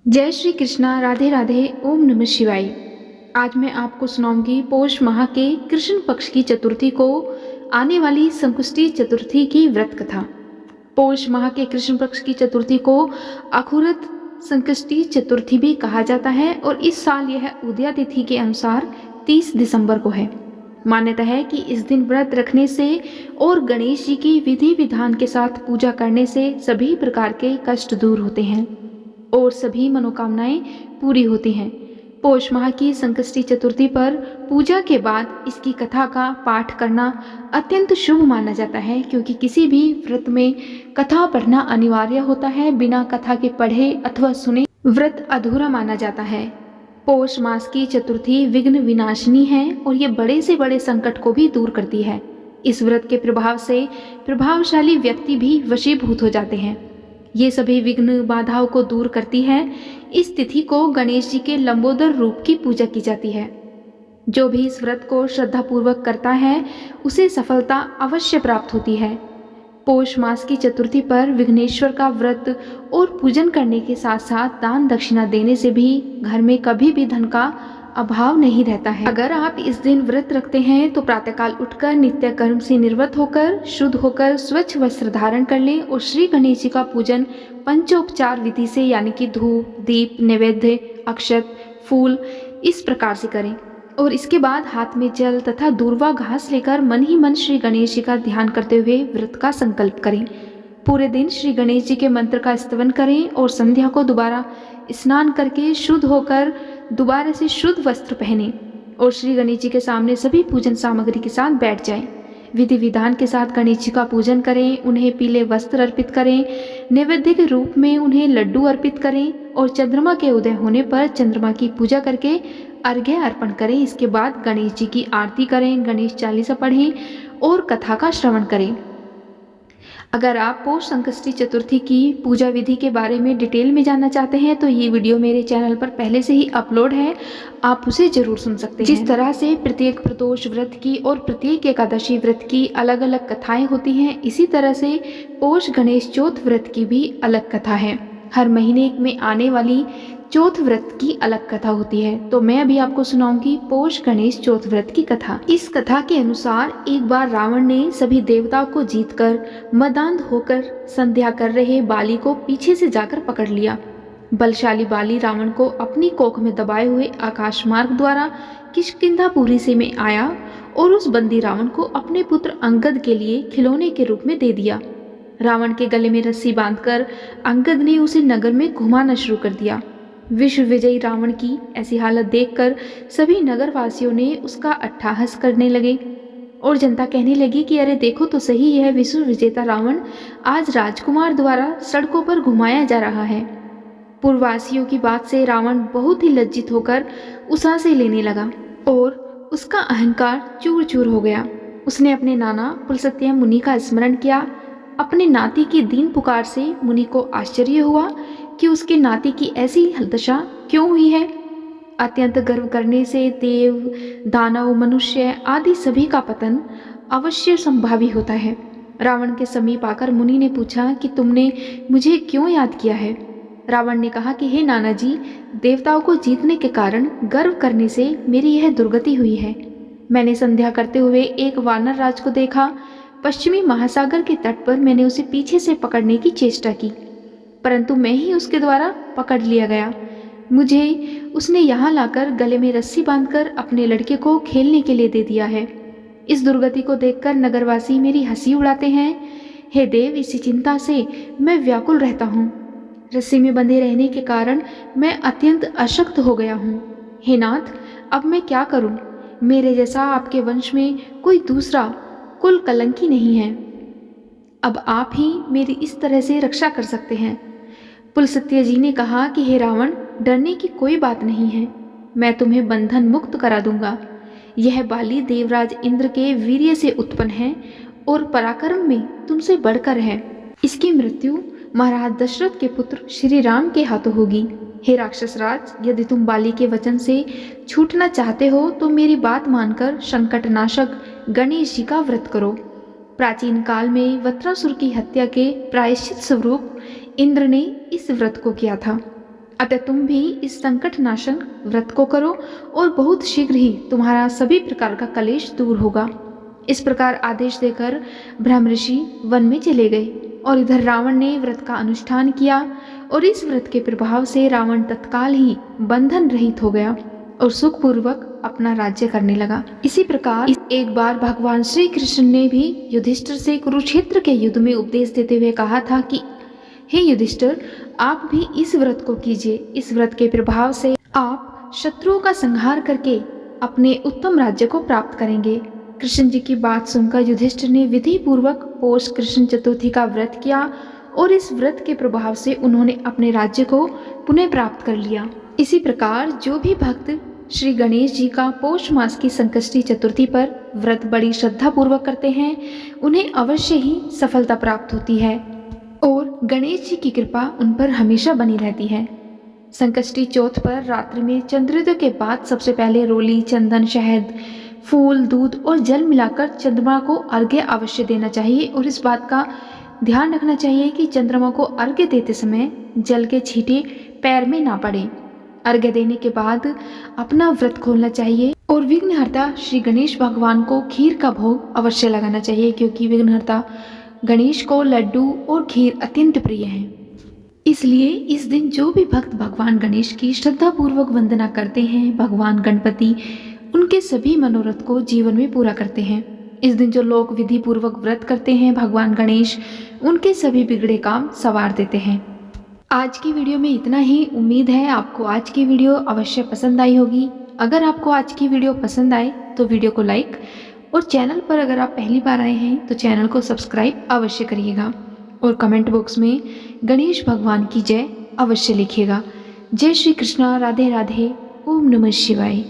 जय श्री कृष्णा। राधे राधे। ओम नमः शिवाय। आज मैं आपको सुनाऊंगी पौष माह के कृष्ण पक्ष की चतुर्थी को आने वाली संकुष्टी चतुर्थी की व्रत कथा। पौष माह के कृष्ण पक्ष की चतुर्थी को अखुरत संकष्टी चतुर्थी भी कहा जाता है और इस साल यह उदया तिथि के अनुसार 30 दिसंबर को है। मान्यता है कि इस दिन व्रत रखने से और गणेश जी की विधि विधान के साथ पूजा करने से सभी प्रकार के कष्ट दूर होते हैं और सभी मनोकामनाएं पूरी होती हैं। पौष माह की संकष्टी चतुर्थी पर पूजा के बाद इसकी कथा का पाठ करना अत्यंत शुभ माना जाता है, क्योंकि किसी भी व्रत में कथा पढ़ना अनिवार्य होता है। बिना कथा के पढ़े अथवा सुने व्रत अधूरा माना जाता है। पौष मास की चतुर्थी विघ्न विनाशिनी है और ये बड़े से बड़े संकट को भी दूर करती है। इस व्रत के प्रभाव से प्रभावशाली व्यक्ति भी वशीभूत हो जाते हैं। ये सभी विघ्न बाधाओं को दूर करती है। इस तिथि को गणेश जी के लंबोदर रूप की पूजा की जाती है। जो भी इस व्रत को श्रद्धापूर्वक करता है उसे सफलता अवश्य प्राप्त होती है। पौष मास की चतुर्थी पर विघ्नेश्वर का व्रत और पूजन करने के साथ साथ दान दक्षिणा देने से भी घर में कभी भी धन का अभाव नहीं रहता है। अगर आप इस दिन व्रत रखते हैं तो प्रातःकाल उठकर नित्य कर्म से निवृत्त होकर शुद्ध होकर स्वच्छ वस्त्र धारण कर लें और श्री गणेश जी का पूजन पंचोपचार विधि से, यानी कि धूप, दीप, नैवेद्य, अक्षत, फूल इस प्रकार से करें और इसके बाद हाथ में जल तथा दूर्वा घास लेकर मन ही मन श्री गणेश जी का ध्यान करते हुए व्रत का संकल्प करें। पूरे दिन श्री गणेश जी के मंत्र का स्तवन करें और संध्या को दोबारा स्नान करके शुद्ध होकर दोबारा से शुद्ध वस्त्र पहने और श्री गणेश जी के सामने सभी पूजन सामग्री के साथ बैठ जाएं। विधि विधान के साथ गणेश जी का पूजन करें, उन्हें पीले वस्त्र अर्पित करें, नैवेद्य के रूप में उन्हें लड्डू अर्पित करें और चंद्रमा के उदय होने पर चंद्रमा की पूजा करके अर्घ्य अर्पण करें। इसके बाद गणेश जी की आरती करें, गणेश चालीसा पढ़ें और कथा का श्रवण करें। अगर आप पौष संकष्टी चतुर्थी की पूजा विधि के बारे में डिटेल में जानना चाहते हैं तो ये वीडियो मेरे चैनल पर पहले से ही अपलोड है, आप उसे जरूर सुन सकते हैं। जिस तरह से प्रत्येक प्रदोष व्रत की और प्रत्येक एकादशी व्रत की अलग अलग कथाएं होती हैं, इसी तरह से पौष गणेश चौथ व्रत की भी अलग कथा है। हर महीने में आने वाली चौथ व्रत की अलग कथा होती है, तो मैं अभी आपको सुनाऊंगी पौष गणेश चौथ व्रत की कथा। इस कथा के अनुसार एक बार रावण ने सभी देवताओं को जीतकर मदांध होकर संध्या कर रहे बाली को पीछे से जाकर पकड़ लिया। बलशाली बाली रावण को अपनी कोख में दबाए हुए आकाश मार्ग द्वारा किष्किंधापुरी से में आया और उस बंदी रावण को अपने पुत्र अंगद के लिए खिलौने के रूप में दे दिया। रावण के गले में रस्सी बांधकर अंगद ने उसे नगर में घुमाना शुरू कर दिया। विश्व विजयी रावण की ऐसी हालत देखकर सभी नगरवासियों ने उसका अट्टहास करने लगे और जनता कहने लगी कि अरे देखो तो सही, यह विश्व विजेता रावण आज राजकुमार द्वारा सड़कों पर घुमाया जा रहा है। पूर्ववासियों की बात से रावण बहुत ही लज्जित होकर उसासे लेने लगा और उसका अहंकार चूर चूर हो गया। उसने अपने नाना पुलस्त्य मुनि का स्मरण किया। अपने नाती की दीन पुकार से मुनि को आश्चर्य हुआ कि उसके नाती की ऐसी दशा क्यों हुई है। अत्यंत गर्व करने से देव, दानव, मनुष्य आदि सभी का पतन अवश्य संभावी होता है। रावण के समीप आकर मुनि ने पूछा कि तुमने मुझे क्यों याद किया है। रावण ने कहा कि हे नाना जी, देवताओं को जीतने के कारण गर्व करने से मेरी यह दुर्गति हुई है। मैंने संध्या करते हुए एक वानर राज को देखा। पश्चिमी महासागर के तट पर मैंने उसे पीछे से पकड़ने की चेष्टा की, परंतु मैं ही उसके द्वारा पकड़ लिया गया। मुझे उसने यहाँ लाकर गले में रस्सी बांधकर अपने लड़के को खेलने के लिए दे दिया है। इस दुर्गति को देखकर नगरवासी मेरी हंसी उड़ाते हैं। हे देव, इसी चिंता से मैं व्याकुल रहता हूँ। रस्सी में बंधे रहने के कारण मैं अत्यंत अशक्त हो गया हूँ। हे नाथ, अब मैं क्या करूँ? मेरे जैसा आपके वंश में कोई दूसरा कुल कलंकी नहीं है। अब आप ही मेरी इस तरह से रक्षा कर सकते हैं। पुलस्त्य जी ने कहा कि हे रावण, डरने की कोई बात नहीं है, मैं तुम्हें बंधन मुक्त करा दूंगा। यह बाली देवराज इंद्र के वीर्य से उत्पन्न है और पराक्रम में तुमसे बढ़कर है। इसकी मृत्यु महाराज दशरथ के पुत्र श्री राम के हाथों होगी। हे राक्षस राज, यदि तुम बाली के वचन से छूटना चाहते हो तो मेरी बात मानकर संकटनाशक गणेश जी का व्रत करो। प्राचीन काल में वत्रासुर की हत्या के प्रायश्चित स्वरूप इंद्र ने इस व्रत को किया था। अतः तुम भी इस संकट नाशक व्रत को करो और बहुत शीघ्र ही तुम्हारा सभी प्रकार का कलेश दूर होगा। इस प्रकार आदेश देकर ब्रह्म ऋषि वन में चले गए और इधर रावण ने व्रत का अनुष्ठान किया और इस व्रत के प्रभाव से रावण तत्काल ही बंधन रहित हो गया और सुखपूर्वक अपना राज्य करने लगा। इसी प्रकार एक बार भगवान श्री कृष्ण ने भी युधिष्ठिर से कुरुक्षेत्र के युद्ध में उपदेश देते हुए कहा था कि हे युधिष्ठिर, आप भी इस व्रत को कीजिए। इस व्रत के प्रभाव से आप शत्रुओं का संहार करके अपने उत्तम राज्य को प्राप्त करेंगे। कृष्ण जी की बात सुनकर युधिष्ठिर ने विधि पूर्वक पौष कृष्ण चतुर्थी का व्रत किया और इस व्रत के प्रभाव से उन्होंने अपने राज्य को पुनः प्राप्त कर लिया। इसी प्रकार जो भी भक्त श्री गणेश जी का पौष मास की संकष्टी चतुर्थी पर व्रत बड़ी श्रद्धा पूर्वक करते हैं, उन्हें अवश्य ही सफलता प्राप्त होती है और गणेश जी की कृपा उन पर हमेशा बनी रहती है। संकष्टी चौथ पर रात्रि में चंद्रोदय के बाद सबसे पहले रोली, चंदन, शहद, फूल, दूध और जल मिलाकर चंद्रमा को अर्घ्य अवश्य देना चाहिए और इस बात का ध्यान रखना चाहिए कि चंद्रमा को अर्घ्य देते समय जल के छींटे पैर में ना पड़े। अर्घ्य देने के बाद अपना व्रत खोलना चाहिए और विघ्नहर्ता श्री गणेश भगवान को खीर का भोग अवश्य लगाना चाहिए, क्योंकि विघ्नहर्ता गणेश को लड्डू और खीर अत्यंत प्रिय है। इसलिए इस दिन जो भी भक्त भगवान गणेश की श्रद्धापूर्वक वंदना करते हैं, भगवान गणपति उनके सभी मनोरथ को जीवन में पूरा करते हैं। इस दिन जो लोग विधि पूर्वक व्रत करते हैं, भगवान गणेश उनके सभी बिगड़े काम संवार देते हैं। आज की वीडियो में इतना ही। उम्मीद है आपको आज की वीडियो अवश्य पसंद आई होगी। अगर आपको आज की वीडियो पसंद आए तो वीडियो को लाइक और चैनल पर अगर आप पहली बार आए हैं तो चैनल को सब्सक्राइब अवश्य करिएगा और कमेंट बॉक्स में गणेश भगवान की जय अवश्य लिखिएगा। जय श्री कृष्णा, राधे राधे, ओम नमः शिवाय।